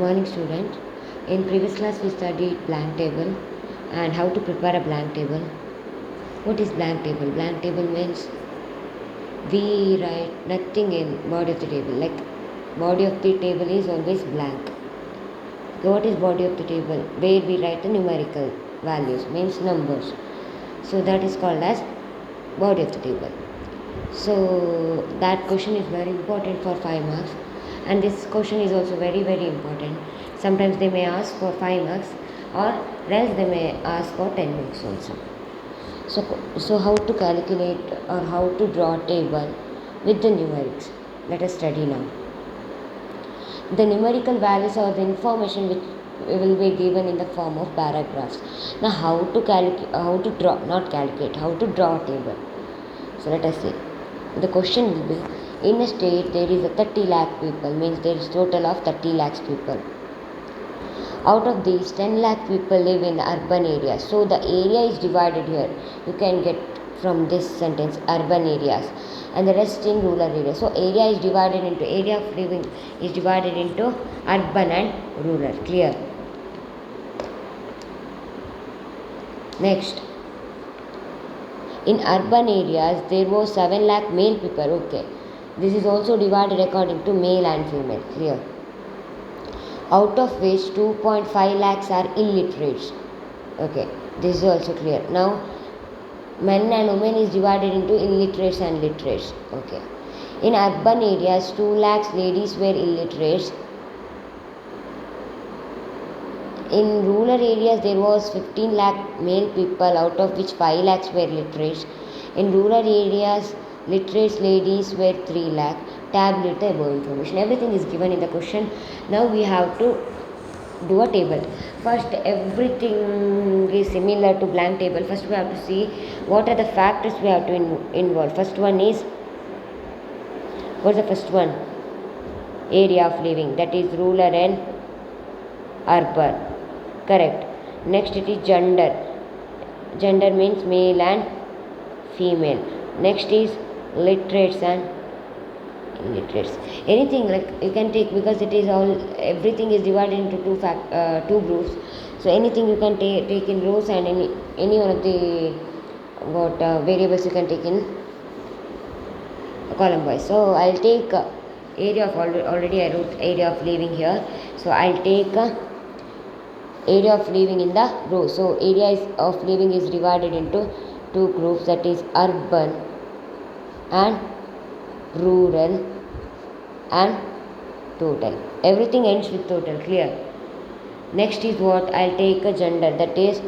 Morning student. In previous class we studied blank table and how to prepare a blank table. What is blank table? Blank table means we write nothing in body of the table. Like body of the table is always blank. So what is body of the table? Where we write the numerical values, means numbers. So that is called as body of the table. So that question is very important for 5 marks, and this question is also very important. Sometimes they may ask for 5 marks or else they may ask for 10 marks also. So how to calculate or how to draw a table with the numerics? Let us study now. The numerical values are the information which will be given in the form of paragraphs. Now how to draw a table. So let us see. The question will be, in a state there is a 30 lakh people, means there is total of 30 lakhs people. Out of these 10 lakh people live in urban areas. So the area is divided here. You can get from this sentence urban areas and the rest in rural areas. So area of living is divided into urban and rural. Clear? Next. In urban areas, there was 7 lakh male people. Okay. This is also divided according to male and female. Clear? Out of which 2.5 lakhs are illiterates. Okay. This is also clear. Now, men and women is divided into illiterates and literates. Okay. In urban areas, 2 lakhs ladies were illiterates. In rural areas, there was 15 lakh male people, out of which 5 lakhs were literates. In rural areas, literates ladies were 3 lakh. Tabulate the above information. Everything is given in the question. Now we have to do a table. First, everything is similar to blank table. First, we have to see what are the factors we have to involve. First one is, what's the first one? Area of living, that is rural and urban. Correct. Next it is gender. Gender means male and female. Next is literates and illiterates. Anything like you can take, because it is all, everything is divided into two groups. So anything you can take in rows, and any one of the variables you can take in column wise. So I'll take area of already I wrote area of living here. So I'll take area of living in the row. So area of living is divided into two groups, that is urban and rural and total. Everything ends with total. Clear? Next is what? I'll take a gender, that is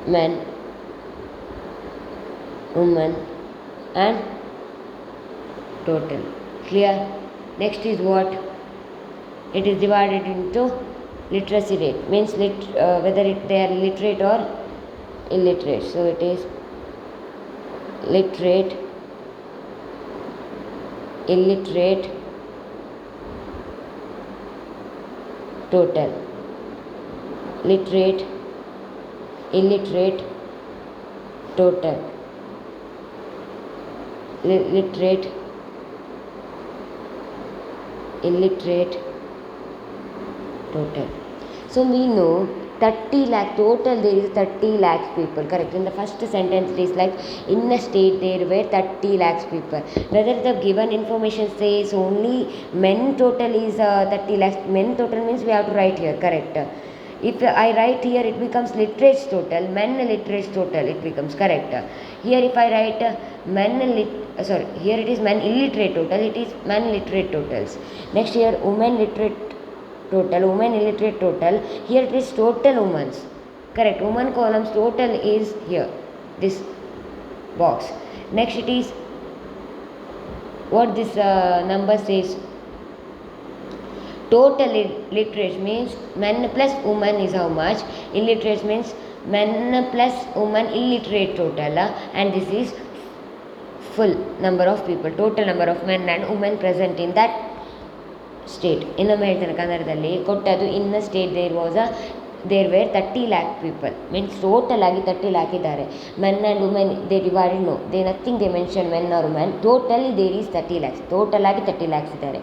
men, woman and total. Clear? Next is what? It is divided into literacy rate, means whether they are literate or illiterate. So it is literate, illiterate, total. Literate, illiterate, total. Literate, illiterate, total. So we know 30 lakh total, there is 30 lakhs people. Correct? In the first sentence it is like, in a state there were 30 lakhs people. Whether the given information says only men total is 30 lakhs, men total means we have to write here. Correct? If I write here, it becomes literates total, men literates total, it becomes correct. Here if I write here it is men illiterate total, it is men literate totals. Next here women literate total, women illiterate total, here it is total women's. Correct? Woman columns total is here, this box. Next it is what this number says, total literate means men plus woman is how much, illiterate means men plus woman illiterate total, and this is full number of people, total number of men and women present in that state. ಇನ್ನೊಮ್ಮೆ ಹೇಳ್ತೇನೆ ಕನ್ನಡದಲ್ಲಿ ಕೊಟ್ಟದ್ದು, in state there was there were 30 lakh people, means total ಆಗಿ 30 lakh ಇದ್ದಾರೆ. Men and women they divided, no they nothing they mention men or women, totally there is 30 lakhs, total ಆಗಿ 30 lakhs ಇದ್ದಾರೆ.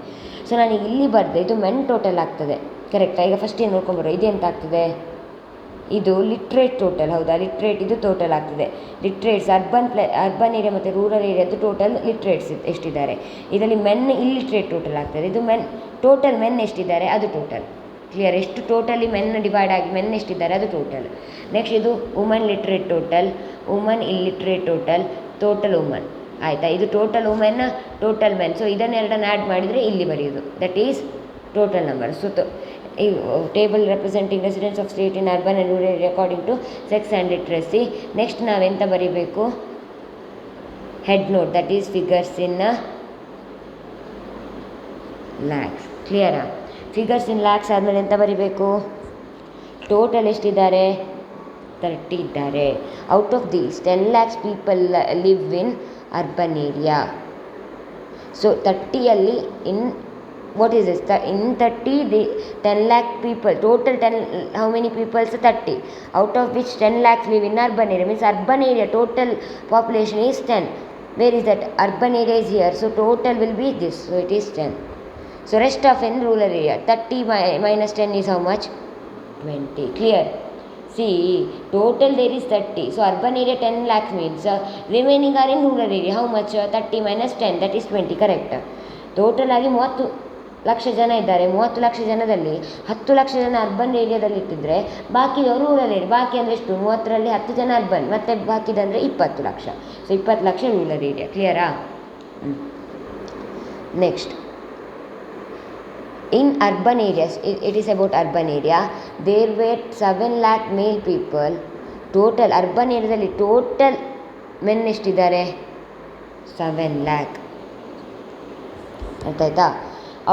So ನಾನು ಇಲ್ಲಿ ಬರೆದೆ ಇದು men total ಆಗ್ತದೆ, ಕರೆಕ್ಟಾ? ಈಗ ಫಸ್ಟ್ ಏನು ನೋಡ್ಕೊಂಬರೋ, ಇದೆಂತ ಆಗ್ತದೆ, ಇದು ಲಿಟ್ರೇಟ್ ಟೋಟಲ್, ಹೌದಾ? ಲಿಟ್ರೇಟ್ ಇದು ಟೋಟಲ್ ಆಗ್ತದೆ. ಲಿಟ್ರೇಟ್ಸ್ ಅರ್ಬನ್ ಏರಿಯಾ ಮತ್ತು ರೂರಲ್ ಏರಿಯಾದು ಟೋಟಲ್ ಲಿಟ್ರೇಟ್ಸ್ ಎಷ್ಟಿದ್ದಾರೆ, ಇದರಲ್ಲಿ ಮೆನ್ ಇಲ್ಲಿಟ್ರೇಟ್ ಟೋಟಲ್ ಆಗ್ತದೆ. ಇದು ಮೆನ್ ಟೋಟಲ್ ಮೆನ್ ಎಷ್ಟಿದ್ದಾರೆ ಅದು ಟೋಟಲ್. ಕ್ಲಿಯರ್? ಎಷ್ಟು ಟೋಟಲಿ ಮೆನ್ ಡಿವೈಡ್ ಆಗಿ ಮೆನ್ ಎಷ್ಟಿದ್ದಾರೆ ಅದು ಟೋಟಲ್. ನೆಕ್ಸ್ಟ್ ಇದು woman literate total, woman illiterate total, total woman, ಆಯಿತಾ? ಇದು total women, total men. So ಇದನ್ನೆರಡನ್ನು ಆ್ಯಡ್ ಮಾಡಿದರೆ ಇಲ್ಲಿ ಬರೆಯೋದು, that is total number. So ಈ table representing residence of state in urban and rural area according to sex and literacy. Next ನಾವೆಂತ ಬರೀಬೇಕು, head note, that is figures in lakhs. ಕ್ಲಿಯರಾ? Figures in lakhs ಆದಮೇಲೆ ಎಂತ ಬರೀಬೇಕು, ಟೋಟಲ್ ಎಷ್ಟಿದ್ದಾರೆ, 30 ಇದ್ದಾರೆ. Out of these 10 lakhs people live in urban area. So 30ಯಲ್ಲಿ in what is this, in 30 the 10 lakh people, total 10, how many peoples, 30, out of which 10 lakhs live in urban area, means urban area total population is 10. Where is that? Urban area is here, so total will be this, so it is 10. So rest of in rural area, 30 minus 10 is how much, 20. Clear? See, total there is 30, so urban area 10 lakhs means remaining are in rural area, how much, 30 minus 10, that is 20. Correct? Total ಆಗಿ 30 ಲಕ್ಷ ಜನ ಇದ್ದಾರೆ. 30 ಲಕ್ಷ ಜನದಲ್ಲಿ 10 ಲಕ್ಷ ಜನ urban ಏರಿಯಾದಲ್ಲಿ ಇಟ್ಟಿದ್ರೆ ಬಾಕಿದವರು rural area. ಬಾಕಿ ಅಂದರೆ ಎಷ್ಟು, 30ರಲ್ಲಿ 10 ಜನ ಅರ್ಬನ್, ಮತ್ತು ಬಾಕಿದಂದರೆ 20 lakh. So 20 lakh rural area. ಕ್ಲಿಯರಾ? Next, in urban areas, it is about urban area, there were 7 lakh male people. Total urban ಏರಿಯಾದಲ್ಲಿ ಟೋಟಲ್ ಮೆನ್ ಎಷ್ಟಿದ್ದಾರೆ, 7 lakh. ಅರ್ಥಾಯ್ತಾ?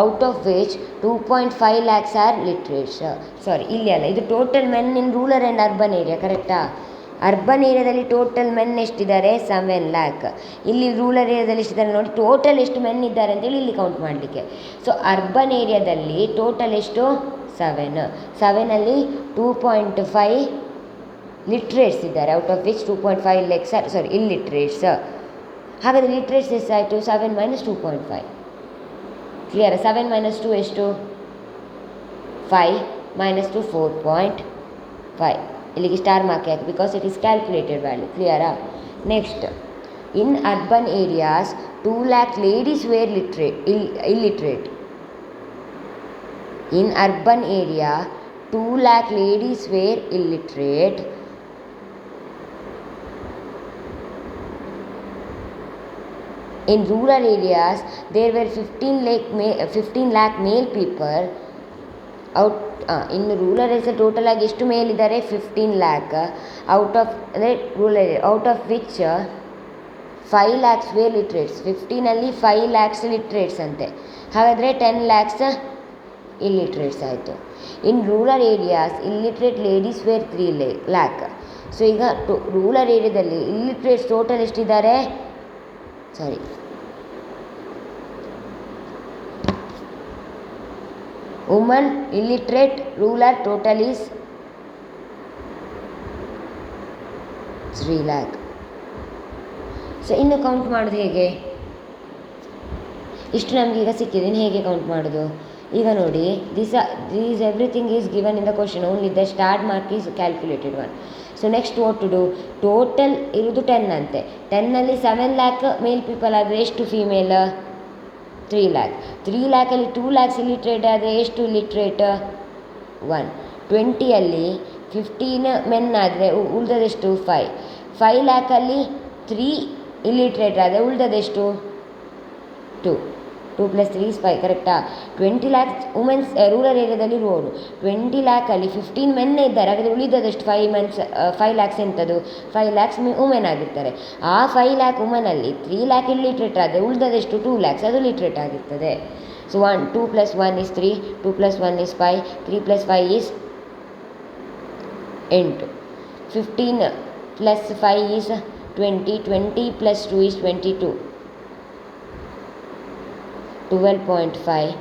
Out of which 2.5 lakhs are literates. Sorry, ಇಲ್ಲಿ ಅಲ್ಲ, ಇದು total men in rural and urban area. ಕರೆಕ್ಟಾ? Urban ಏರಿಯಾದಲ್ಲಿ total men ಎಷ್ಟಿದ್ದಾರೆ, 7 lakh. ಇಲ್ಲಿ ರೂರಲ್ ಏರಿಯಾದಲ್ಲಿ ಎಷ್ಟಿದ್ದಾರೆ ನೋಡಿ, ಟೋಟಲ್ ಎಷ್ಟು ಮೆನ್ ಇದ್ದಾರೆ ಅಂತೇಳಿ ಇಲ್ಲಿ ಕೌಂಟ್ ಮಾಡಲಿಕ್ಕೆ. ಸೊ ಅರ್ಬನ್ ಏರಿಯಾದಲ್ಲಿ ಟೋಟಲ್ ಎಷ್ಟು, 7. 7ಅಲ್ಲಿ 2.5 ಲಿಟ್ರೇಟ್ಸ್ ಇದ್ದಾರೆ, out of which 2.5 lakhs are, sorry, illiterates. ಹಾಗಾದರೆ ಲಿಟ್ರೇಟ್ಸ್ ಎಷ್ಟಾಯಿತು, 7 minus 2.5. ಕ್ಲಿಯರ್? 7 minus 2 ಎಷ್ಟು, 5 minus 2 4.5. ಇಲ್ಲಿಗೆ ಸ್ಟಾರ್ ಮಾರ್ಕ್ ಯಾಕೆ, because it is calculated value. ಕ್ಲಿಯರಾ? Next, in urban areas 2 lakh ladies were illiterate. In urban area 2 lakh ladies were illiterate. In rural areas, there were 15 lakh male people. In rural areas total ಆಗಿ ಎಷ್ಟು ಮೇಲ್ ಇದ್ದಾರೆ, 15 lakh. Out of ಅಂದರೆ rural area, out of which 5 lakhs were literates. 15ಅಲ್ಲಿ 5 lakhs literates ಅಂತೆ. ಹಾಗಾದರೆ 10 lakhs illiterates ಆಯಿತು. In rural areas illiterate ladies were 3 lakh. So ಈಗ rural ಏರಿಯಾದಲ್ಲಿ ಇಲ್ಲಿಟ್ರೇಟ್ಸ್ ಟೋಟಲ್ ಎಷ್ಟಿದ್ದಾರೆ, sorry, woman illiterate rural total is 3 lakh. So ಇನ್ನು count ಮಾಡೋದು ಹೇಗೆ, ಇಷ್ಟು ನಮಗೆ ಈಗ ಸಿಕ್ಕಿದೆ, ಇನ್ನು ಹೇಗೆ ಕೌಂಟ್ ಮಾಡೋದು? ಈಗ ನೋಡಿ, this everything is given in the question, only the start mark is calculated one. So next what to do, total ಇರೋದು 10 ಅಂತೆ. 10ಅಲ್ಲಿ 7 lakh ಮೇಲ್ ಪೀಪಲ್ ಆದರೆ ಎಷ್ಟು ಫೀಮೇಲ್, 3 lakh. 3 lakhಲ್ಲಿ 2 lakhs ಇಲ್ಲಿಟ್ರೇಟ್ ಆದರೆ ಎಷ್ಟು ಲಿಟ್ರೇಟ್, 1. 20ಅಲ್ಲಿ 15 ಮೆನ್ ಆದರೆ ಉಳಿದದೆಷ್ಟು, 5. 5 lakhಲ್ಲಿ 3 ಇಲ್ಲಿಟ್ರೇಟ್ ಆದರೆ ಉಳಿದದೆಷ್ಟು, 2. 2 + 3 is 5. ಕರೆಕ್ಟಾ? 20 lakhs women's rural ಏರಿಯಾದಲ್ಲಿ ಇರುವವರು. 20 lakhಲ್ಲಿ 15 ಮೆನ್ನೇ ಇದ್ದಾರೆ, ಹಾಗಾದರೆ ಉಳಿದದಷ್ಟು 5 lakhs ಎಂಥದ್ದು, 5 lakhs ವುಮೆನ್ ಆಗಿರ್ತಾರೆ. ಆ 5 lakh ವುಮೆನಲ್ಲಿ 3 lakh ಇಲ್ಲಿಟ್ರೇಟ್ ಆದರೆ ಉಳಿದದೆಷ್ಟು, 2 lakhs, ಅದು ಲಿಟ್ರೇಟ್ ಆಗಿರ್ತದೆ. So 2 + 1 is 3, 2 + 1 is 5, 3 + 5 is 8. 15 + 5 is 20, 20 + 2 is 22. 12.5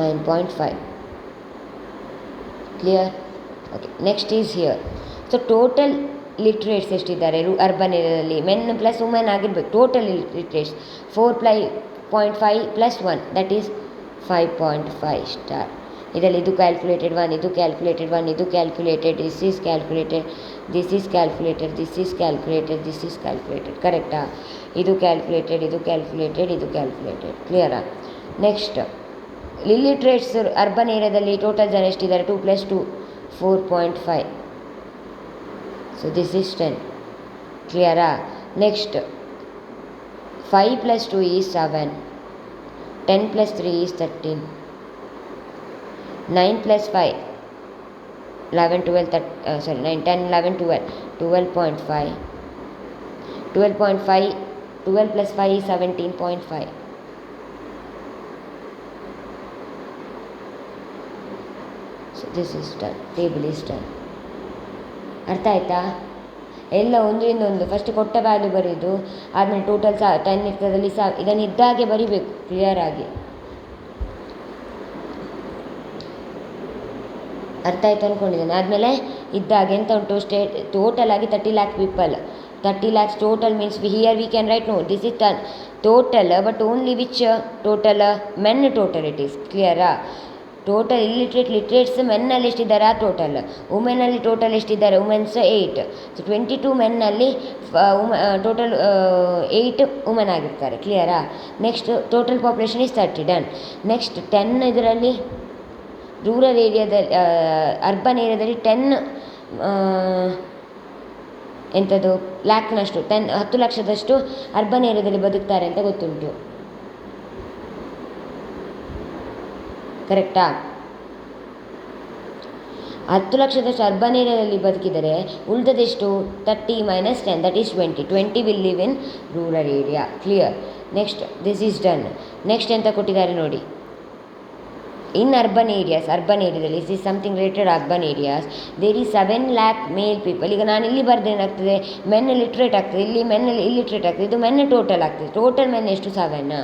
9.5. Clear? Okay, next is here. So total literates ಎಷ್ಟಿದ್ದಾರೆ ಅರ್ಬನ್ ಏರಿಯಾದಲ್ಲಿ, ಮೆನ್ ಪ್ಲಸ್ ವುಮೆನ್ ಆಗಿರ್ಬೇಕು. Total literates 4.5 plus 1 that is 5.5 star. ಇದರಲ್ಲಿ ಇದು ಕ್ಯಾಲ್ಕುಲೇಟೆಡ್ 1, ಇದು ಕ್ಯಾಲ್ಕುಲೇಟೆಡ್ 1, ಇದು calculated, this is calculated, this is calculated, this is calculated, this is calculated. ಕರೆಕ್ಟಾ? ಇದು calculated, ಇದು ಕ್ಯಾಲ್ಕುಲೇಟೆಡ್, ಇದು ಕ್ಯಾಲ್ಕುಲೇಟೆಡ್. ಕ್ಲಿಯರಾ? ನೆಕ್ಸ್ಟ್ ಲಿಟ್ರೇಟ್ಸ್ ಅರ್ಬನ್ ಏರಿಯಾದಲ್ಲಿ ಟೋಟಲ್ ಜನ ಎಷ್ಟಿದ್ದಾರೆ? 2 + 2 4.5. So this is 10. Clear? Next 5 + 2 is 7. 10 + 3 is 13. 9 + 5 11 12 9 10 11 12 12.5. 12.5 12 + 5 is 17.5. So this is done. Table is done. ಅರ್ಥ ಆಯ್ತಾ? ಎಲ್ಲ ಒಂದರಿಂದ ಒಂದು ಫಸ್ಟ್ ಕೊಟ್ಟ ವ್ಯಾಲ್ಯೂ ಬರೆಯೋದು, ಆದಮೇಲೆ ಟೋಟಲ್ 10 ಇರ್ತದಲ್ಲಿ ಇದನ್ನು ಇದ್ದಾಗೆ ಬರಿಬೇಕು ಕ್ಲಿಯರಾಗಿ. ಅರ್ಥ ಆಯ್ತು ಅಂದ್ಕೊಂಡಿದ್ದೇನೆ. ಆದಮೇಲೆ ಇದ್ದಾಗೆ ಎಂತ ಉಂಟು, ಟೋಟಲ್ ಆಗಿ 30 lakh people, 30 lakhs total means here we can write no this is total, but only which total? Men total it is. ಕ್ಲಿಯರಾ? ಟೋಟಲ್ ಲಿಟ್ರೇಟ್ಸ್ ಮೆನ್ನಲ್ಲಿ ಎಷ್ಟಿದ್ದಾರೆ ಆ ಟೋಟಲ್, ವುಮೆನಲ್ಲಿ ಟೋಟಲ್ ಎಷ್ಟಿದ್ದಾರೆ? ವುಮೆನ್ಸ್ 8. ಸೊ 22 ಮೆನ್ನಲ್ಲಿ ಟೋಟಲ್ 8 ವುಮೆನ್ ಆಗಿರ್ತಾರೆ. ಕ್ಲಿಯರಾ? Next total population is 30. Done. Next 10 ಇದರಲ್ಲಿ ರೂರಲ್ ಏರಿಯಾದಲ್ಲಿ, ಅರ್ಬನ್ ಏರಿಯಾದಲ್ಲಿ 10 ಎಂಥದ್ದು ಲ್ಯಾಕ್ನಷ್ಟು 10 ಲಕ್ಷದಷ್ಟು ಅರ್ಬನ್ ಏರಿಯಾದಲ್ಲಿ ಬದುಕ್ತಾರೆ ಅಂತ ಗೊತ್ತುಂಟು. ಕರೆಕ್ಟಾ? 10 ಲಕ್ಷದಷ್ಟು ಅರ್ಬನ್ ಏರಿಯಾದಲ್ಲಿ ಬದುಕಿದರೆ ಉಳಿದದೆಷ್ಟು? 30 - 10 that is 20. 20 will live in rural area. Clear? Next this is done. Next ಎಂತ ಕೊಟ್ಟಿದ್ದಾರೆ ನೋಡಿ, ಇನ್ ಅರ್ಬನ್ ಏರಿಯಾದಲ್ಲಿ is something related urban areas there is 7 lakh male people. ಈಗ ನಾನು ಇಲ್ಲಿ ಬರೆದ್ರೆ ಏನಾಗ್ತದೆ? ಮೆನ್ ಲಿಟ್ರೇಟ್ ಆಗ್ತದೆ, ಇಲ್ಲಿ ಮೆನ್ನಲ್ಲಿ ಇಲ್ಲಿಟ್ರೇಟ್ ಆಗ್ತದೆ, ಇದು ಮೆನ್ ಟೋಟಲ್ ಆಗ್ತದೆ. ಟೋಟಲ್ ಮೆನ್ ಎಷ್ಟು? 7.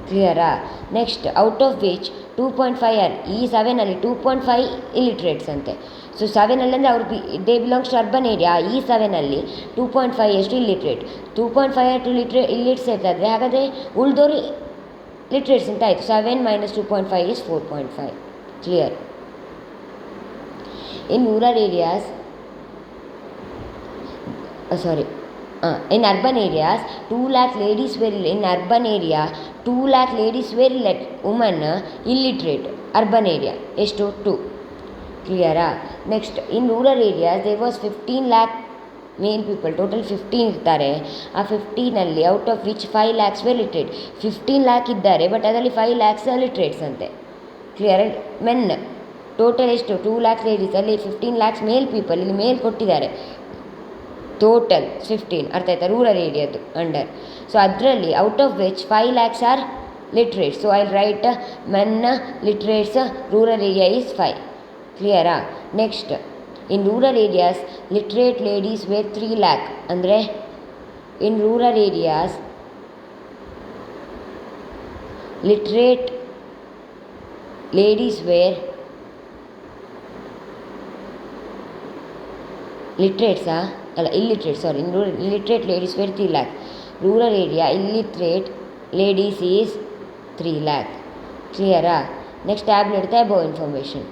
ಕ್ಲಿಯರಾ? Next out of which 2.5 are ಈ 7ಅಲ್ಲಿ 2.5 ಇಲಿಟ್ರೇಟ್ಸ್ ಅಂತೆ. ಸೊ 7ಅಲ್ಲಿ ಅಂದರೆ ಅವ್ರು they belongs to urban area. ಈ 7ಅಲ್ಲಿ 2.5 ಎಷ್ಟು ಇಲ್ಲಿಟ್ರೇಟ್, 2.5 ಟು ಇಲ್ಲಿಟ್ಸ್ ಇರ್ತದೆ. ಹಾಗಾದರೆ ಉಳಿದವರು ಲಿಟ್ರೇಟ್ಸ್ ಅಂತ ಆಯಿತು. 7 - 2.5 is 4.5. Clear? In rural areas in urban areas 2 lakh ladies were in urban area 2 lakh ladies were women illiterate. urban area ಎಷ್ಟು? 2. ಕ್ಲಿಯರಾ? Next in rural areas there was 15 lakh male people. Total 15 ಇರ್ತಾರೆ. ಆ 15ಅಲ್ಲಿ out of which 5 lakhs were literate. 15 lakh ಇದ್ದಾರೆ, but ಅದರಲ್ಲಿ 5 lakhs literates ಅಂತೆ. Clear? Men total ಎಷ್ಟು? 2 lakh ladies, ಅಲ್ಲಿ 15 lakhs ಮೇಲ್ ಪೀಪಲ್. ಇಲ್ಲಿ ಮೇಲ್ ಕೊಟ್ಟಿದ್ದಾರೆ, ಟೋಟಲ್ 15. ಅರ್ಥ ಆಯ್ತಾ? ರೂರಲ್ ಏರಿಯಾದು ಅಂಡರ್. ಸೊ ಅದರಲ್ಲಿ out of which 5 lakhs are literates. So I write men literates rural area is 5. ಕ್ಲಿಯರಾ? Next in rural areas literate ladies were 3 lakh. ಅಂದರೆ in rural areas literate ladies were ಲಿಟ್ರೇಟ್ಸಾ ಅಲ್ಲ illiterate, sorry, in rural illiterate ladies were 3 lakh. Rural area illiterate ladies is 3 lakh. ಕ್ಲಿಯರಾ? Next tab ಇಡ್ತಾ above information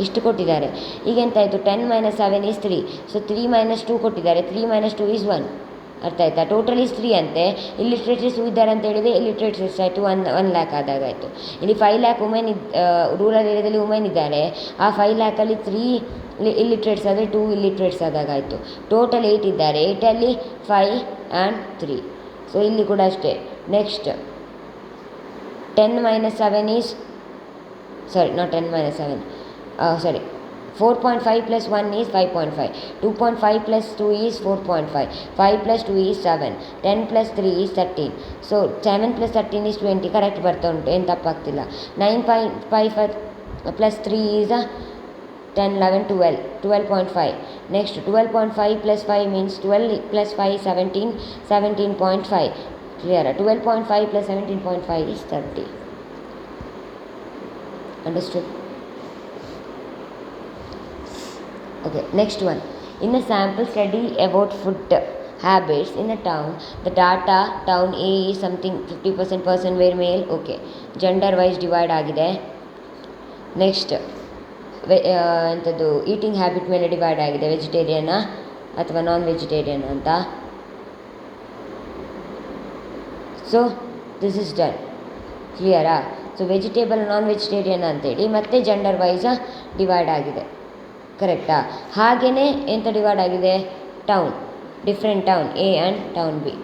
ಇಷ್ಟು ಕೊಟ್ಟಿದ್ದಾರೆ. ಈಗ ಎಂತಾಯಿತು? 10 - 7 is 3. So 3 - 2 ಕೊಟ್ಟಿದ್ದಾರೆ. 3 - 2 is 1. ಅರ್ಥ ಆಯ್ತಾ? ಟೋಟಲ್ ಈಸ್ 3 ಅಂತೆ. ಇಲ್ಲಿಟ್ರೇಟ್ಸ್ ಇದ್ದಾರೆ ಅಂತ ಹೇಳಿದರೆ ಇಲ್ಲಿಟ್ರೇಟ್ಸ್ ಎಷ್ಟಾಯಿತು? 1 lakh ಆದಾಗಾಯಿತು. ಇಲ್ಲಿ 5 lakh ವುಮೆನ್ ರೂರಲ್ ಏರಿಯಾದಲ್ಲಿ ವುಮೆನ್ ಇದ್ದಾರೆ. ಆ 5 lakhಲ್ಲಿ 3 ಇಲ್ಲಿಟ್ರೇಟ್ಸ್ ಆದರೆ 2 ಇಲ್ಲಿಟ್ರೇಟ್ಸ್ ಆದಾಗಾಯಿತು. ಟೋಟಲ್ 8 ಇದ್ದಾರೆ. 8ಅಲ್ಲಿ 5 ಆ್ಯಂಡ್ 3. ಸೊ ಇಲ್ಲಿ ಕೂಡ ಅಷ್ಟೇ. Next 10 - 7 is sorry not 10 - 7 sorry 4.5 + 1 is 5.5. 2.5 + 2 is 4.5. 5 + 2 is 7. 10 + 3 is 13. So 7 + 13 is 20. Correct ಬರ್ತಾ ಉಂಟು, ಏನು ತಪ್ಪಾಗ್ತಿಲ್ಲ. 9.5 + 3 is 10 11 12 12.5. Next 12.5 + 5 means 12 + 5 17 17.5. ಕ್ಲಿಯರಾ? 12.5 + 17.5 is 30. Understood? Okay, next one. In a sample study about food habits in a town, the data town A is something 50% person were male. Okay, gender wise divide ಆಗಿದೆ. Next ಎಂಥದ್ದು eating habit ಮೇಲೆ divide ಆಗಿದೆ, ವೆಜಿಟೇರಿಯನಾ ಅಥವಾ non vegetarian ಅಂತ. So this is done. ಕ್ಲಿಯರಾ? So vegetable non vegetarian ಅಂತೇಳಿ ಮತ್ತೆ ಜೆಂಡರ್ ವೈಸ ಡಿವೈಡ್ ಆಗಿದೆ. ಕರೆಕ್ಟಾ? ಹಾಗೆಯೇ ಎಂಥ ಡಿವೈಡ್ ಆಗಿದೆ? Town, different town A and town B.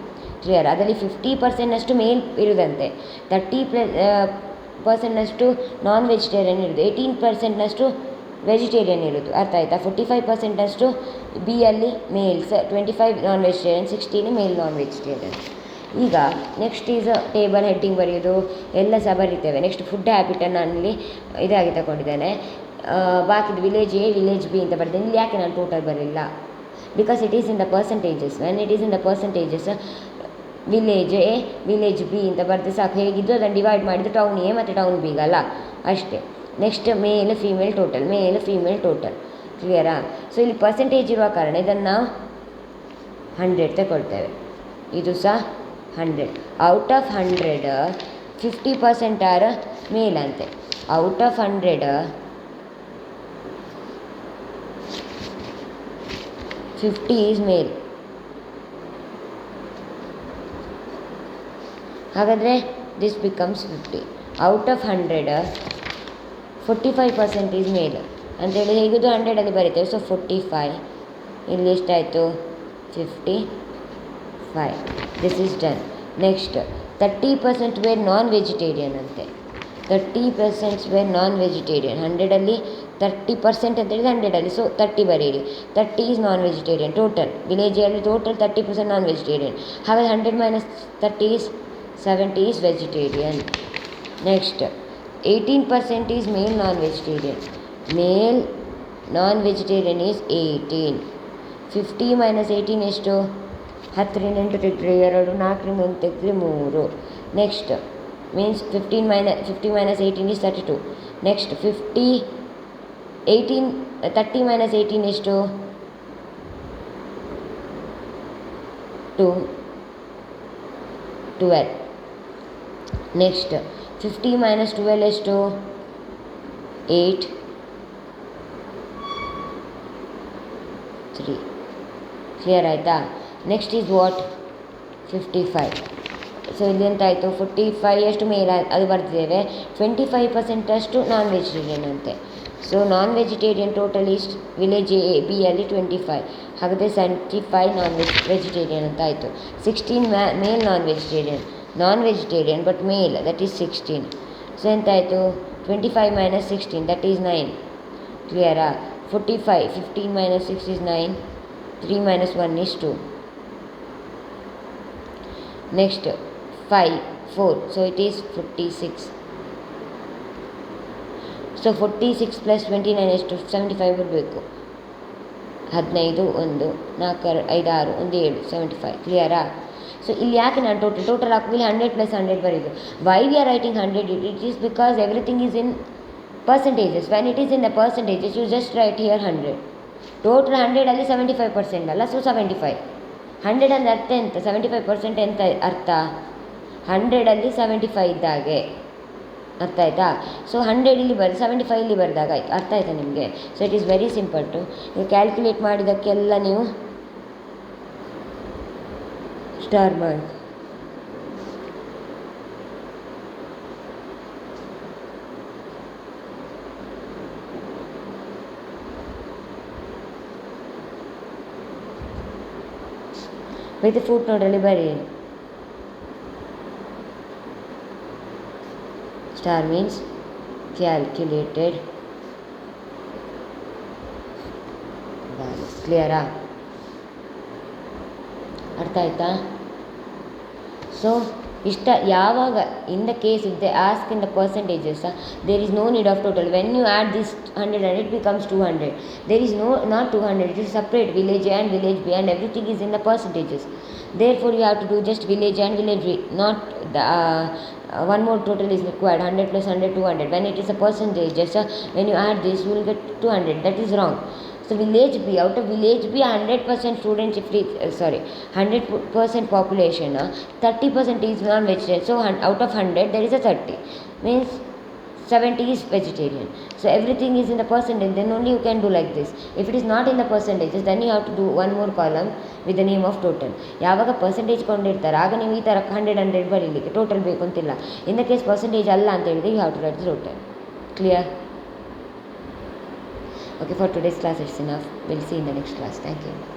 Clear? ಅದರಲ್ಲಿ 50% ಮೇಲ್ ಇರುವುದಂತೆ, 30% ನಾನ್ ವೆಜಿಟೇರಿಯನ್ ಇರೋದು, 18% ವೆಜಿಟೇರಿಯನ್ ಇರೋದು. ಅರ್ಥ ಆಯಿತಾ? 45% ಬಿ ಅಲ್ಲಿ mails, 25 non vegetarian, 16 male non vegetarian. ಈಗ ನೆಕ್ಸ್ಟ್ ಈಸ್ ಟೇಬಲ್ ಹೆಡ್ಡಿಂಗ್ ಬರೆಯೋದು ಎಲ್ಲ ಸಹ ಬರೀತೇವೆ. ನೆಕ್ಸ್ಟ್ ಫುಡ್ ಹ್ಯಾಬಿಟನ್ನು ಅಲ್ಲಿ ಇದಾಗಿ ತಗೊಂಡಿದ್ದೇನೆ. ಬಾಕಿದು ವಿಲೇಜ್ ಎ ವಿಲೇಜ್ ಬಿ ಅಂತ ಬರ್ತೀನಿ. ಇಲ್ಲಿ ಯಾಕೆ ನಾನು ಟೋಟಲ್ ಬರಲಿಲ್ಲ? Because it is in the percentages. When it is in the percentages village A village B ಅಂತ ಬರೆದು ಸಾಕು. ಹೇಗಿದ್ದು ಅದನ್ನು ಡಿವೈಡ್ ಮಾಡಿದ್ದು ಟೌನ್ ಎ ಮತ್ತು ಟೌನ್ ಬಿಗಲ್ಲ, ಅಷ್ಟೇ. Next male female total, male female total. ಕ್ಲಿಯರಾ? ಸೊ ಇಲ್ಲಿ ಪರ್ಸೆಂಟೇಜ್ ಇರುವ ಕಾರಣ ಇದನ್ನು ನಾವು 100 ತಗೊಳ್ತೇವೆ. ಇದು ಸಹ 100. ಔಟ್ ಆಫ್ 100 50% ಆರ್ ಮೇಲ್ ಅಂತೆ. Out of 100 50 is male. ಹಾಗಾದರೆ this becomes 50. Out of 100 45% is male ಅಂತೇಳಿ ಹೇಗಿದ್ದು 100ಅಲ್ಲಿ ಬರೀತೇವೆ. ಸೊ 45, ಇಲ್ಲಿ ಎಷ್ಟಾಯಿತು? 55. This is done. Next 30% were non vegetarian ಅಂತೆ. 30% ವೇರ್ ನಾನ್ ವೆಜಿಟೇರಿಯನ್. 100ಅಲ್ಲಿ 30% ಅಂತೇಳಿದ್ರೆ 100ಅಲ್ಲಿ, ಸೊ 30 ಬರೀರಿ. 30 ಈಸ್ ನಾನ್ ವೆಜಿಟೇರಿಯನ್ ಟೋಟಲ್. ವಿಲೇಜಲ್ಲಿ ಟೋಟಲ್ 30% ನಾನ್ ವೆಜಿಟೇರಿಯನ್. ಹಾಗಾದರೆ 100 - 30 is 70 is vegetarian. Next 18% is male non vegetarian. Male non vegetarian is 18. 50 - 18 ಎಷ್ಟು? 10ರಿಂದ 8 ತೆಗೆದ್ರೆ 2, 4ರಿಂದ 1 ತೆಗೆದ್ರೆ 3. Next means 50 - 18 is 32. ನೆಕ್ಸ್ಟ್ 30 - 18 ಎಷ್ಟು? 12. Next 50 - 12 ಎಷ್ಟು? 8, 3. ಕ್ಲಿಯರ್ ಆಯಿತಾ? Next is what? 55. ಸೊ ಇಲ್ಲಿ ಎಂತಾಯಿತು? 45 ಅಷ್ಟು ಮೇಲ್ ಅದು ಬರ್ತಿದ್ದೇವೆ. 25% ಅಷ್ಟು ನಾನ್ ವೆಜಿಟೇರಿಯನ್ ಅಂತೆ. So non vegetarian total is village A B ಅಲ್ಲಿ 25. ಹಾಗಾದರೆ 75 ನಾನ್ ವೆಜಿಟೇರಿಯನ್ ಅಂತ ಆಯಿತು. 16 male non vegetarian but male, that is 16. So ಎಂತಾಯಿತು? 25 - 16 ದಟ್ ಈಸ್ 9. ಕ್ಲಿಯರಾ? 45, 15 - 6 is 9. 3 - 1 is 2. Next 5, 4. So it is 46. So 46 + 29 ಎಷ್ಟು? 75 ಬರಬೇಕು. 15, 1, 4, 5, 6, 1, 7, 75. ಕ್ಲಿಯರಾ? ಸೊ ಇಲ್ಲಿ ಯಾಕೆ ನಾನು ಟೋಟಲ್ ಹಾಕಿ 100 + 100 ಬರೀದು? Why we are writing 100? It is because everything is in percentages. When it is in the percentages you just write here 100. Total 100ಅಲ್ಲಿ 75% ಅಲ್ಲ, ಸೊ 75. 100 ಅಂದರೆ ಅರ್ಥ ಎಂತ? 75% ಎಂತ ಅರ್ಥ? 100ಅಲ್ಲಿ 75 ಇದ್ದಾಗೆ. ಅರ್ಥ ಆಯಿತಾ? ಸೊ 100 ಇಲ್ಲಿ 75 ಇಲ್ಲಿ ಬರೆದಾಗ ಆಯ್ತು. ಅರ್ಥ ಆಯಿತಾ ನಿಮಗೆ? So it is very simple to ನೀವು ಕ್ಯಾಲ್ಕುಲೇಟ್ ಮಾಡಿದ್ದಕ್ಕೆಲ್ಲ ನೀವು ಸ್ಟಾರ್ ಮಾಡಿ. ವಿತ್ ಫುಟ್ ನೋಡ್ರಲ್ಲಿ ಬರೀ. Star means calculated values. ಕ್ಲಿಯರಾ? ಅರ್ಥ ಆಯ್ತಾ? ಸೊ ಇಷ್ಟ ಯಾವಾಗ in the case if they ask in the percentages there is no need of total. When you add this 100 and it becomes 200, there is no not 200, it is separate village A and village B and everything is in the percentages. Therefore you have to do just village A and village B, not the one more total is required, 100 plus 100 200. When it is a percentage, just when you add this you will get 200. That is wrong. So village B, out of village B 100% students, if it, 100% population, 30% is non-vegetarian. So out of 100 there is a 30, means 70 is vegetarian. So everything is in the percentage, then only you can do like this. If it is not in the percentages, then you have to do one more column with the name of total. ಯಾವಾಗ percentage ಕೊಂಡಿರ್ತಾರೆ ಆಗ ನೀವು ಈ ಥರ 100 ಬರೀಲಿಕ್ಕೆ total ಬೇಕು ಅಂತಿಲ್ಲ. ಇನ್ the case percentage ಅಲ್ಲ ಅಂತ ಹೇಳಿದ್ರೆ you have to write the total. Clear? Okay, for today's class it's enough. We'll see in the next class. Thank you.